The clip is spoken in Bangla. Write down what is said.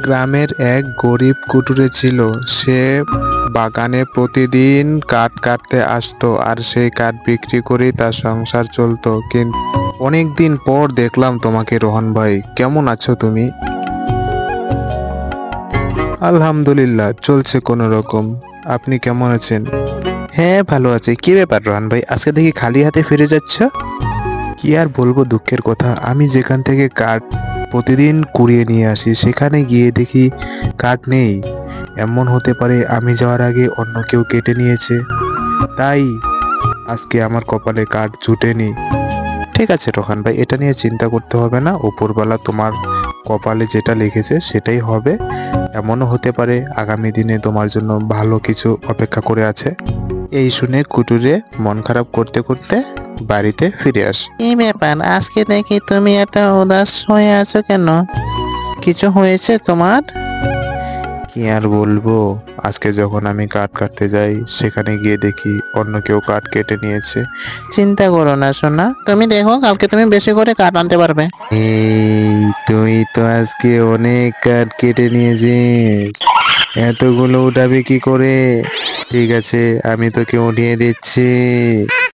গ্রামের এক গরিব কুটুরে ছিল। সে বাগানে প্রতিদিন কাঠ কাটতে আসতো আর সেই কাঠ বিক্রি করেই তার সংসার চলতো। কিন্তু অনেকদিন পর দেখলাম তোমাকে, রোহন ভাই। কেমন আছো তুমি? আলহামদুলিল্লাহ, চলছে কোনো রকম। আপনি কেমন আছেন? হ্যাঁ, ভালো আছি। কি ব্যাপার রোহন ভাই, আজকে দেখি খালি হাতে ফিরে যাচ্ছ? কি আর বলবো, দুঃখের কথা। আমি যেখান থেকে কাঠ প্রতিদিন কুড়িয়ে নিয়ে আসি, সেখানে গিয়ে দেখি কাঠ নেই। এমন হতে পারে আমি যাওয়ার আগে অন্য কেউ কেটে নিয়েছে, তাই আজকে আমার কপালে কাঠ জুটেনি। ঠিক আছে রোহান ভাই, এটা নিয়ে চিন্তা করতে হবে না। উপরওয়ালা তোমার কপালে যেটা লিখেছে সেটাই হবে। এমনও হতে পারে আগামী দিনে তোমার জন্য ভালো কিছু অপেক্ষা করে আছে। এই শুনে কুটুরে মন খারাপ করতে করতে বাড়িতে ফিরে আসে। কি ব্যাপার, আজকে দেখি তুমি এত উদাস হয়ে আছো কেন? কিছু হয়েছে তোমার? কি আর বলবো, আজকে যখন আমি কাঠ কাটতে যাই সেখানে গিয়ে দেখি অন্য কেউ কাঠ কেটে নিয়েছে। চিন্তা করো না সোনা, তুমি দেখো কালকে তুমি বেশি করে কাঠ আনতে পারবে। এই, তুই তো আজকে অনেক কাঠ কেটে নিয়েছিস, এতগুলো উঠাবি কি করে? ঠিক আছে, আমি তোকে উঠিয়ে দিচ্ছি।